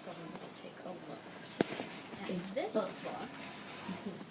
going to take a look at this book.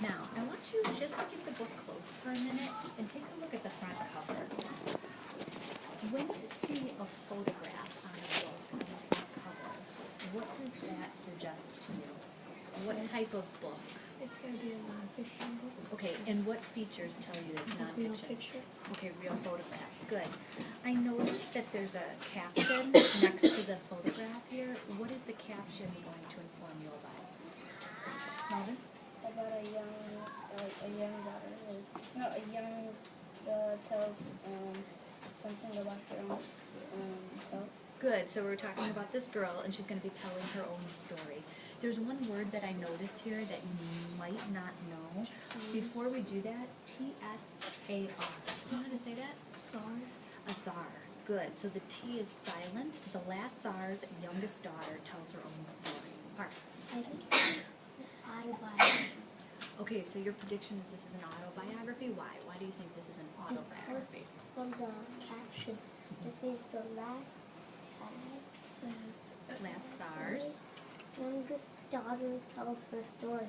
Now, I want you just to get the book closed for a minute and take a look at the front cover. When you see a photograph on a book on the front cover, what does that suggest to you? What type of book? It's going to be a non-fiction book. Okay, and what features tell you it's nonfiction? Real picture. Okay, real photographs, good. I noticed that there's a caption next to the photograph here. What is the caption going to inform you about? Melvin? About a young daughter. No, a young tells something about her own self. Good, so we're talking about this girl, and she's going to be telling her own story. There's one word that I notice here that you might not know. Before we do that, T-S-A-R. You know how to say that? SARS. Azar. Good. So the T is silent. The last Czar's youngest daughter tells her own story. Part. I think it's autobiography. Okay, so your prediction is this is an autobiography. Why? Why do you think this is an autobiography? From the caption, it says the last tab says Last Czar's. youngest daughter tells her story.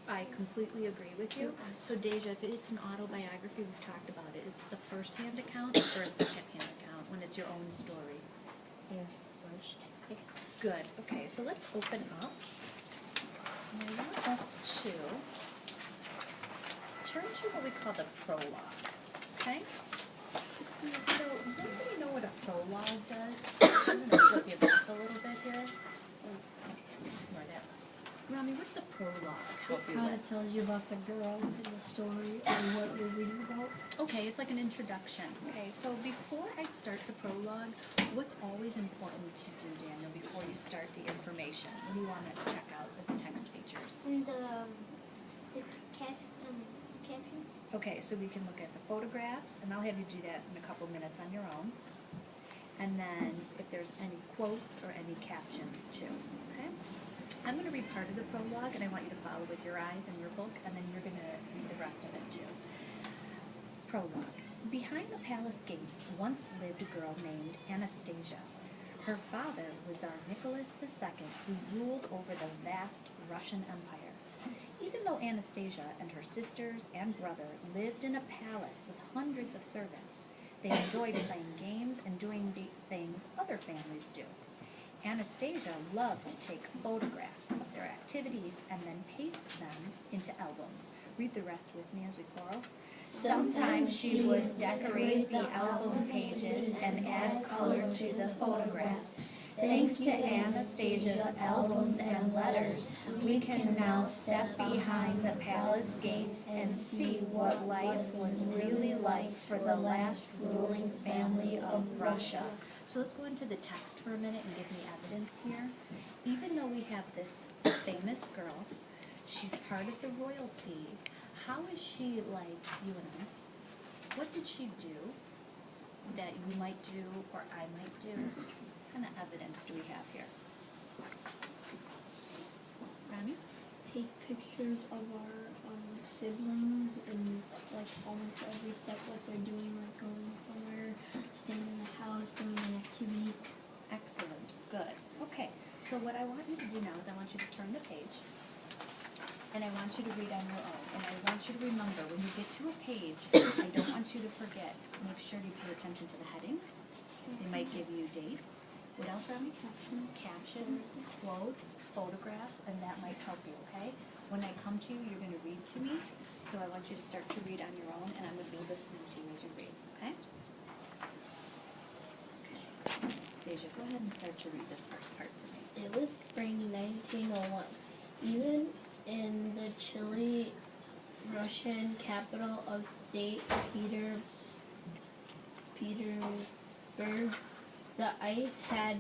I completely agree with you. So Deja, if it's an autobiography, we've talked about it. Is this a first-hand account or a second-hand account when it's your own story? Your first. Good. Okay, so let's open up. And I want us to turn to what we call the prologue. Okay? So does anybody know what a prologue does? I'm going to flip you back a little bit here. Ignore that. Rami, what does a prologue help you Kind with? of tells you about the girl and the story and what you're reading about. Okay, it's like an introduction. Okay, so before I start the prologue, what's always important to do, Daniel, before you start the information? What do you want to check out with the text features? And the caption. Okay, so we can look at the photographs, and I'll have you do that in a couple minutes on your own. And then if there's any quotes or any captions too, okay? I'm going to read part of the prologue, and I want you to follow with your eyes in your book, and then you're going to read the rest of it too. Prologue. Behind the palace gates once lived a girl named Anastasia. Her father was Tsar Nicholas II, who ruled over the vast Russian Empire. Even though Anastasia and her sisters and brother lived in a palace with hundreds of servants, they enjoyed playing games and doing the things other families do. Anastasia loved to take photographs of their activities and then paste them into albums. Read the rest with me as we quarrel. Sometimes she would decorate the album pages and add color to the photographs. Thanks to Anastasia's albums and letters, we can now step behind the palace gates and see what life was really like for the last ruling family of Russia. So let's go into the text for a minute and give me evidence here. Even though we have this famous girl, she's part of the royalty, how is she like you and I? What did she do that you might do or I might do? What kind of evidence do we have here? Rami? Take pictures of our siblings and like almost every step what they're doing, like going somewhere, staying in the house, doing an activity. Excellent. Good. Okay. So what I want you to do now is I want you to turn the page and I want you to read on your own. And I want you to remember when you get to a page, I don't want you to forget. Make sure you pay attention to the headings. They might give you dates. What else, Rami? Captions, quotes, photographs, and that might help you, okay? When I come to you, you're going to read to me, so I want you to start to read on your own, and I'm going to be listening to you as you read, okay? Okay. Deja, go ahead and start to read this first part for me. It was spring 1901. Even in the chilly Russian capital of state, Petersburg, the ice had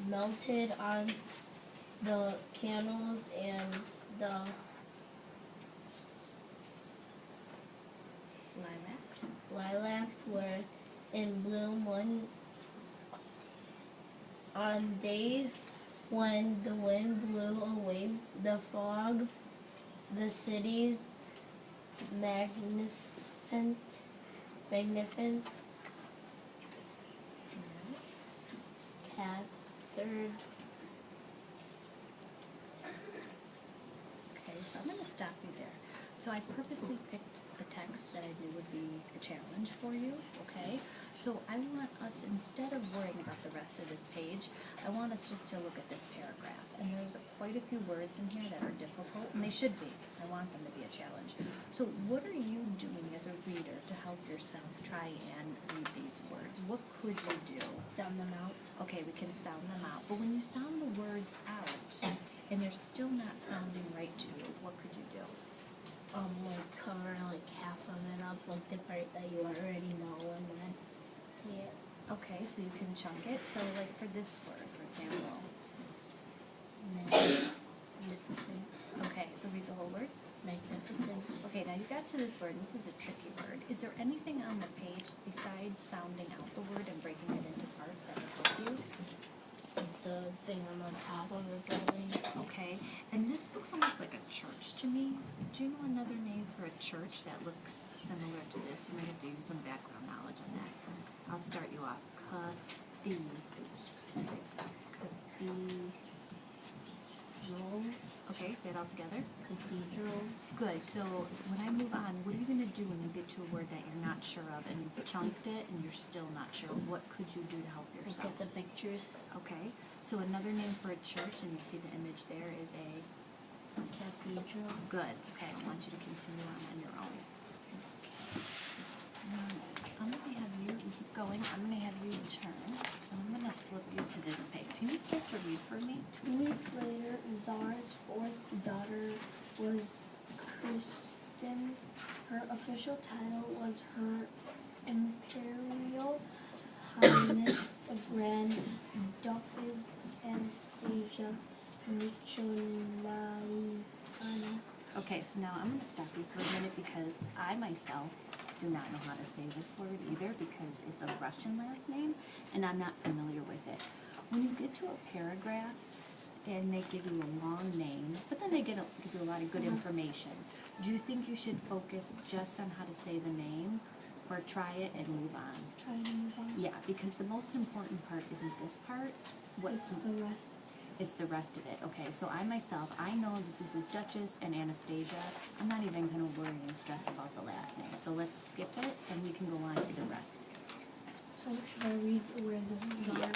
melted on the canals and the lilacs were in bloom. On days when the wind blew away the fog, the city's magnificent so I'm going to stop you there. So I purposely picked the text that I knew would be a challenge for you, okay? So I want us, instead of worrying about the rest of this page, I want us just to look at this paragraph. And there's quite a few words in here that are difficult, and they should be. I want them to be a challenge. So what are you doing as a reader to help yourself try and read these words? What could you do? Sound them out. Okay, we can sound them out. But when you sound the words out, and they're still not sounding right to you, what could you do? Like cover like half of it up, like the part that you already know, and then see it. Okay, so you can chunk it. So like for this word, for example. Magnificent. Okay, so read the whole word. Magnificent. Okay, now you got to this word. This is a tricky word. Is there anything on the page besides sounding out the word and breaking it into parts that would help you? The thing on the top of the building. Okay, and this looks almost like a church to me. Do you know another name for a church that looks similar to this? You might have to use some background knowledge on that. I'll start you off. Cathedral. Okay, say it all together. Cathedral. Good. So when I move on, what are you going to do when you get to a word that you're not sure of and you've chunked it and you're still not sure? What could you do to help Look yourself? at the pictures. Okay. So another name for a church, and you see the image there, is a Cathedral. good. Okay, I want you to continue on your own. I'm going to have you keep going. I'm going to have you turn, and I'm going to flip you to this page. Can you start to read for me? 2 weeks later, Tsar's fourth daughter was christened. Her official title was Her Imperial Highness the Grand Duchess Anastasia Michelaevna. Okay, so now I'm going to stop you for a minute because I myself do not know how to say this word either because it's a Russian last name and I'm not familiar with it. When you get to a paragraph and they give you a long name, but then they give you a lot of good information, do you think you should focus just on how to say the name or try it and move on? Try to move on. Yeah, because the most important part isn't this part. It's the rest. It's the rest of it. Okay, so I myself, I know that this is Duchess and Anastasia. I'm not even going to worry and stress about the last name. So let's skip it and we can go on to the rest. So should I read where the Tsar? Yeah.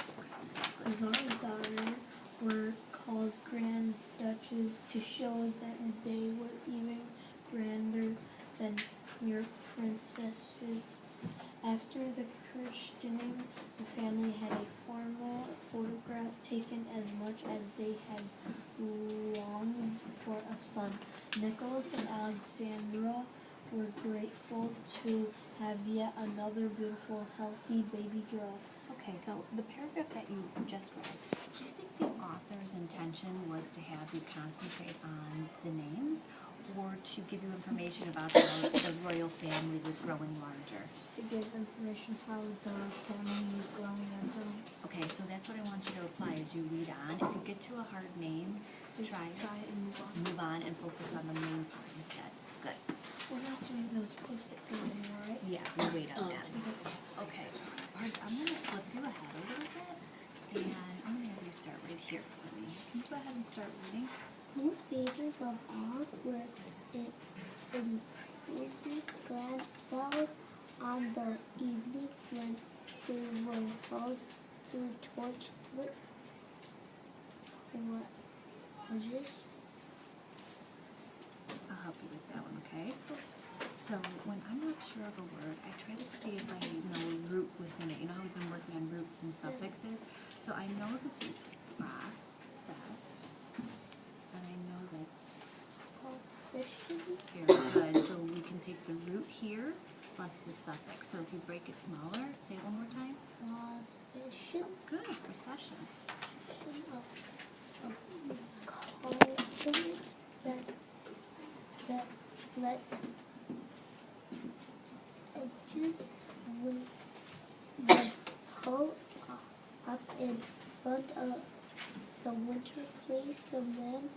The Tsar's daughters were called Grand Duchess to show that they were even grander than mere princesses. After the christening, the family had a formal photograph taken as much as they had longed for a son. Nicholas and Alexandra were grateful to have yet another beautiful, healthy baby girl. Okay, so the paragraph that you just read, do you think the author's intention was to have you concentrate on the names or to give you information about how the royal family was growing larger? To give information how the family is growing and growing. Okay, so that's what I want you to apply as you read on. If you get to a hard name, Just try it. try it and move on. Move on and focus on the main part instead. Good. We're not doing those post-it things anymore, right? Yeah, we wait on Oh, that. Okay. Art, I'm going to flip you ahead a little bit, and I'm going to have you start right here for me. Can you go ahead and start reading? Most pages of art were imprinted grand bells on the evening when they were held to torch lit. What was this? I'll help you with that one, okay? So when I'm not sure of a word, I try to see if I know a root within it. You know how we've been working on roots and suffixes? So I know this is process, and I know that's Possession. very good. So we can take the root here plus the suffix. So if you break it smaller, say it one more time. Possession Good, procession. of carbon that lets edges with the hoe up in front of the winter place. The men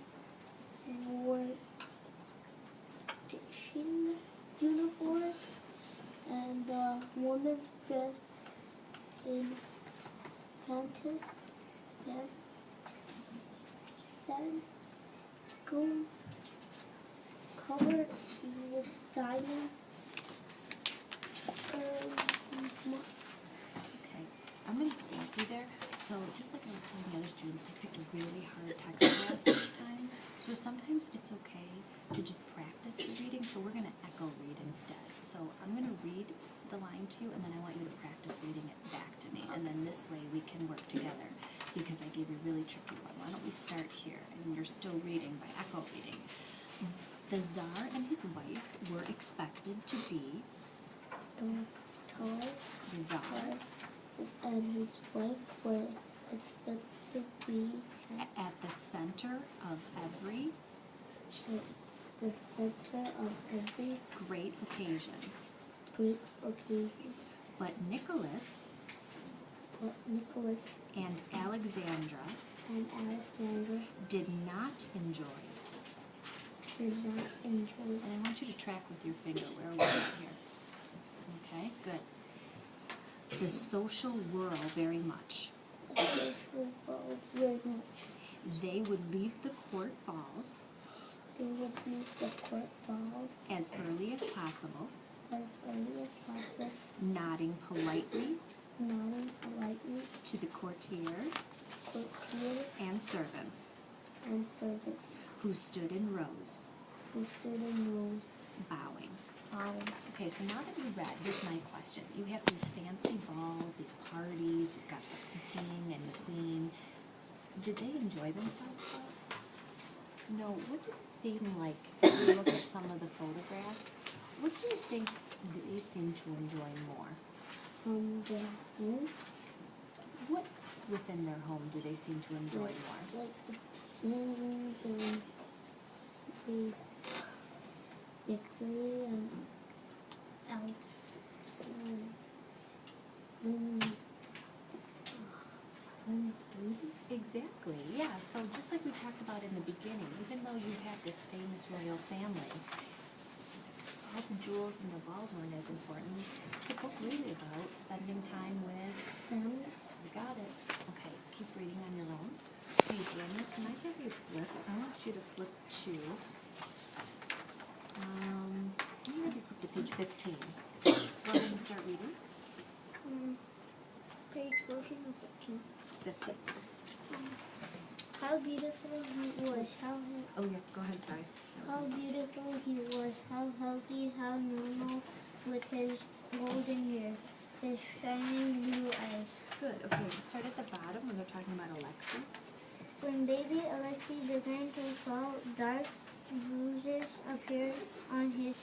wore fishing uniform and the woman dressed in panties and sandals covered with diamonds. Okay, I'm going to stop you there. So just like I was telling the other students, I picked really hard text class this time. So sometimes it's okay to just practice the reading. So we're going to echo read instead. So I'm going to read the line to you, and then I want you to practice reading it back to me. And then this way we can work together, because I gave you a really tricky one. Why don't we start here? And you're still reading by echo reading. The Tsar and his wife were expected to be The Tsar the Tsar and his wife were expected to be at the center of every at the center of every great occasion. great occasion. But Nicholas But Nicholas and Alexandra and Alexander did not enjoy. did not enjoy And I want you to track with your finger. Where are we at here? Okay, good. The social whirl very much. the social world very much. They would leave the court balls They would leave the court balls as early as possible, as early as possible, nodding politely nodding politely to the courtier courtier and servants and servants who stood in rows, who stood in rows, bowing. bowing. Okay, so now that you read, here's my question. You have these fancy balls, these parties, you've got the king and the queen. Did they enjoy themselves though? No, what does it seem like if you look at some of the photographs? What do you think they seem to enjoy more? Their home, What within their home do they seem to enjoy more? like the kings and the queen and Alex. Exactly, yeah. So just like we talked about in the beginning, even though you have this famous royal family, all the jewels and the balls weren't as important. It's a book really about spending time with Family. You got it. Okay, keep reading on your own. Hey, Daniel, can I have you flip? I want you to flip to, I'm gonna have you flip to page 15. Go ahead and start reading. Page 14 and 15. 15. How beautiful he was, Oh yeah, go ahead, sorry. how beautiful he was, how healthy, how normal, with his golden hair, his shining blue eyes. Good, okay, start at the bottom when they're talking about Alexi. When baby Alexei began to fall, dark bruises appeared on his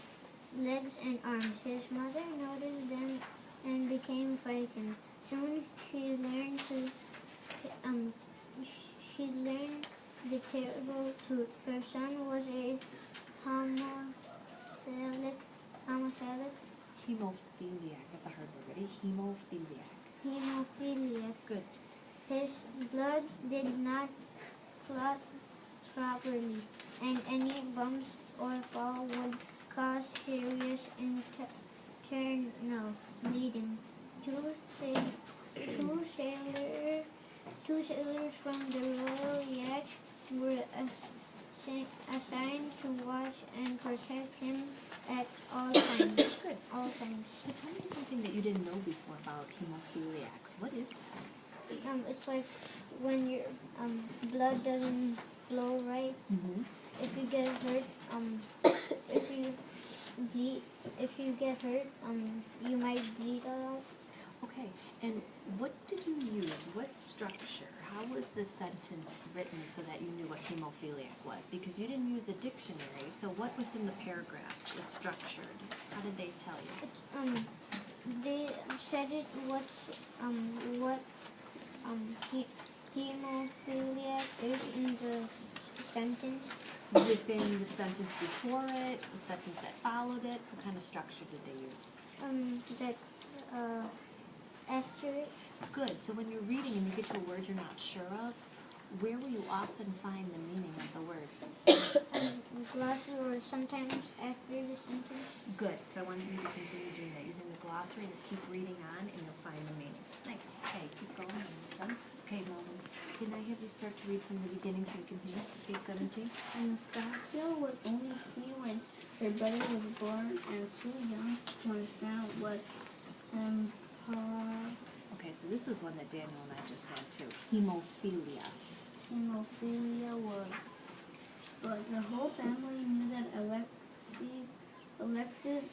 legs and arms. His mother noticed them and became frightened. Soon she learned the terrible truth. Her son was a homophiliac. Hemophiliac, that's a hard word. Ready? Hemophiliac. Good. His blood did not clot properly, and any bumps or fall would cause serious internal bleeding. Two sailors from the royal yacht were assigned to watch and protect him at all times. Good. All times. So tell me something that you didn't know before about hemophiliacs. What is that? It's like when your blood doesn't flow right. Mm-hmm. If you get hurt, if you get hurt, you might bleed a lot. Okay, and what did you use? What structure? How was the sentence written so that you knew what hemophiliac was? Because you didn't use a dictionary, so what within the paragraph was structured? How did they tell you? They said it hemophiliac is in the sentence. Within the sentence before it, the sentence that followed it, what kind of structure did they use? That after it. Good, so when you're reading and you get to a word you're not sure of, where will you often find the meaning of the word? Glossary or sometimes after the sentence. Good, so I want you to continue doing that, using the glossary to keep reading on and you'll find the meaning. Nice, okay, keep going, almost done. Okay, Melvin, can I have you start to read from the beginning so we can hear page 17? And Scottsdale was only 3 when her brother was born and too young to understand what Okay, so this is one that Daniel and I just had too. Hemophilia. hemophilia was. But the whole family knew that Alexis'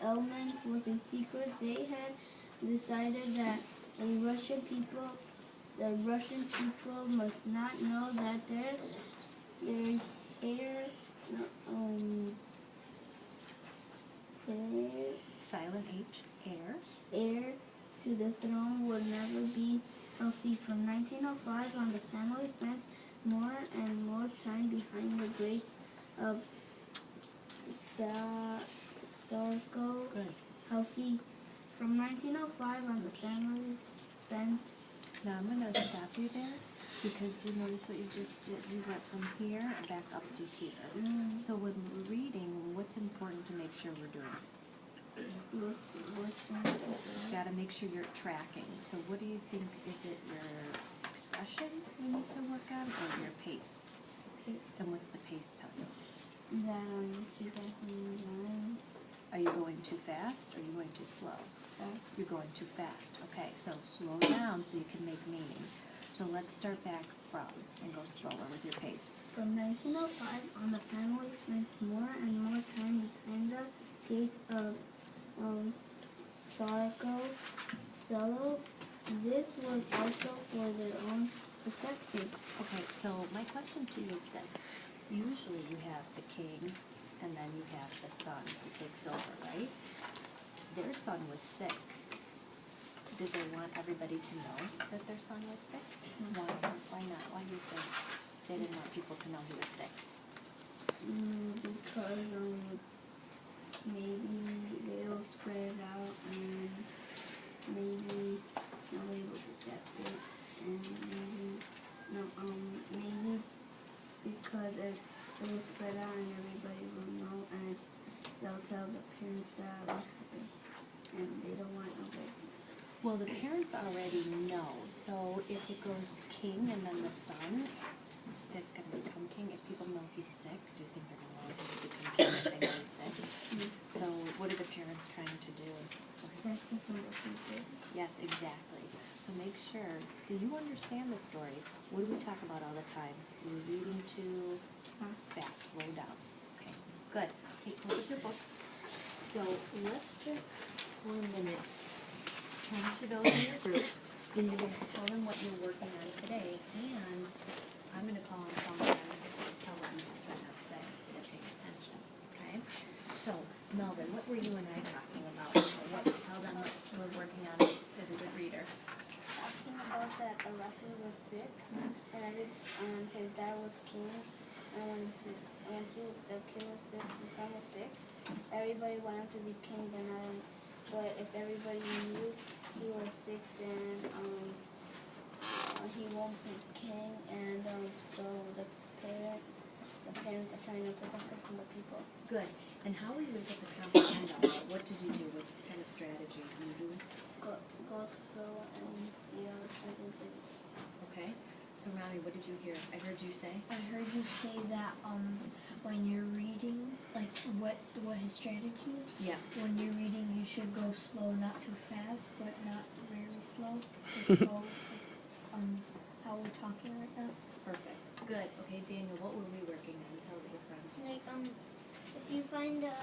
ailment was a secret. They had decided that the Russian people must not know that their heir, Silent H, hair. heir to the throne would never be healthy. From 1905 on, the family spent more and more time behind the grates of Sarko. Good. Healthy. From 1905 on, the family spent. Now I'm going to stop you there because do you notice what you just did? You went from here back up to here. So when we're reading, what's important to make sure we're doing? Got to make sure you're tracking. So what do you think? Is it your expression you need to work on or your pace? And what's the pace tell you? That keep on lines. Are you going too fast or are you going too slow? You're going too fast. Okay, so slow down so you can make meaning. So let's start back from and go slower with your pace. From 1905 on, the family spent more and more time behind the gate of Sarko. This was also for their own protection. Okay, so my question to you is this. Usually you have the king and then you have the son who takes over, right? Their son was sick. Did they want everybody to know that their son was sick? Why not? Why do you think they didn't want people to know he was sick? Because maybe they'll spread it out and maybe nobody will detect it, and maybe because it will spread out and everybody will know, and they'll tell the parents that what happened, and they don't want nobody. Well, the parents already know, so if it goes the king and then the son, that's going to become king. If people know he's sick, do you think they're going to want him to become king if they know he's sick? So what are the parents trying to do? Protect them from the people. Yes, exactly. So make sure, see, you understand the story. What do we talk about all the time? You're reading too fast, slow down. Okay, good. Okay, close up your books. So let's just, for a minute, turn to those in your group, and you're going to tell them what you're working on today, and I'm going to call on someone to tell what you just heard them say, so they're paying attention, okay? So, Melvin, what were you and I talking about? Tell them what we're working on as a good reader. Talking about that Alexis was sick, and his dad was king, and when the kid was sick, the son was sick. Everybody wanted to be king, but if everybody knew he was sick, then he won't be king, and so the parents are trying to protect him from the people. Good. And how were you able to comprehend all that? What did you do? What kind of strategy did you do? Go slow and see all the sentences. Okay. So, Rami, what did you hear? I heard you say? I heard you say that when you're reading, like what his strategy is. Yeah. When you're reading, you should go slow, not too fast, but not very slow. Just slow, how we're talking right now. Perfect. Good. Okay, Daniel, what were we working on? Tell your friends. Like, if you find a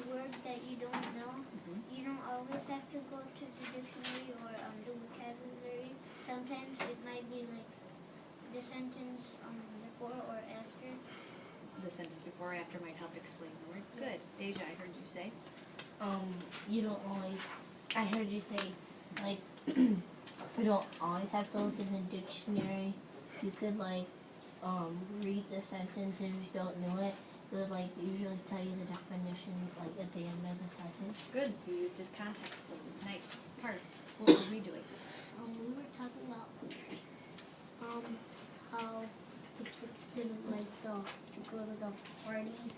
word that you don't know, you don't always have to go to the dictionary or the vocabulary. Sometimes it might be like the sentence before or after. The sentence before or after might help explain the word. Good. Deja, I heard you say. You don't always, I heard you say, like, we don't always have to look in the dictionary. You could, like, read the sentence if you don't know it. It would, like, usually tell you the definition, like, at the end of the sentence. Good. You used his context clues. Nice. Part. What were we doing? We were talking about how the kids didn't like to go to the parties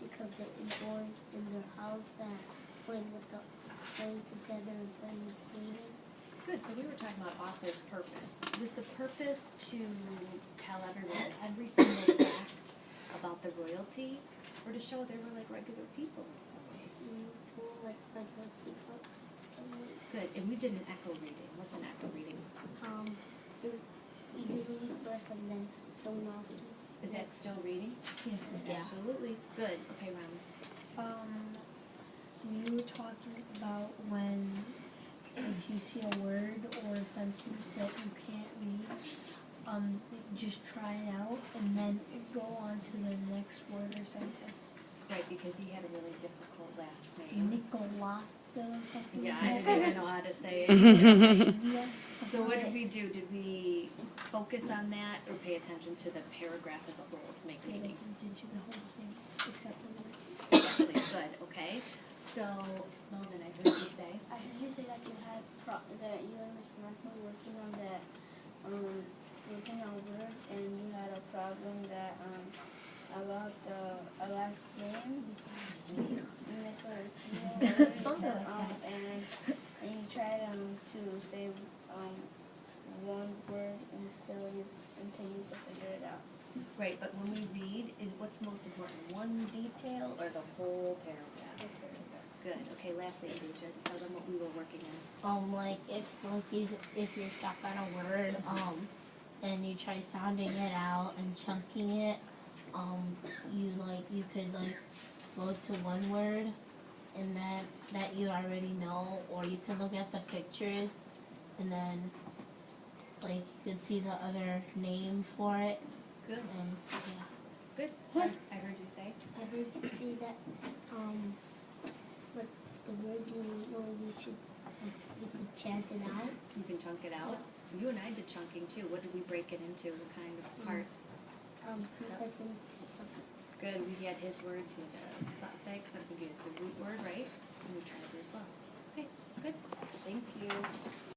because they were bored in their house and playing together and playing painting. Good, so we were talking about author's purpose. Was the purpose to tell everyone every single fact about the royalty, or to show they were like regular people in some ways? Like regular people. So, Good, and we did an echo reading. What's an echo reading? you read first and then someone else reads. Is that still reading? Yeah. Absolutely. Good. Okay, Ron. We were talking about when if you see a word or a sentence that you can't read, just try it out and then go on to the next word or sentence. Right, because he had a really difficult last name. Nicolas or something Yeah, like I that. didn't even know how to say it. Yeah, So what did we do? Did we focus on that or pay attention to the paragraph as a whole to make pay meaning? attention to the whole thing except the word. Exactly. Good. Okay. So, Melvin, I heard you say. I heard you say that you had that you and Mr. Marco were working on that, working on words, and you had a problem that about the last name. Something like that. And you tried to say one word until you figure it out. Right, but when we read, what's most important? One detail or the whole paragraph? Good. Okay. Lastly, Bridget, tell them what we were working on. Like if you're stuck on a word, and you try sounding it out and chunking it, you could go to one word and that you already know, or you could look at the pictures and then you could see the other name for it, Good. and yeah. Good. I heard you say. I heard you say that, what the words you know you should chant it out. You can chunk it out. You and I did chunking too. What did we break it into? What kind of parts? Prefix and suffix. Good. We had his words. He had a suffix. I think you had the root word, right? And we tried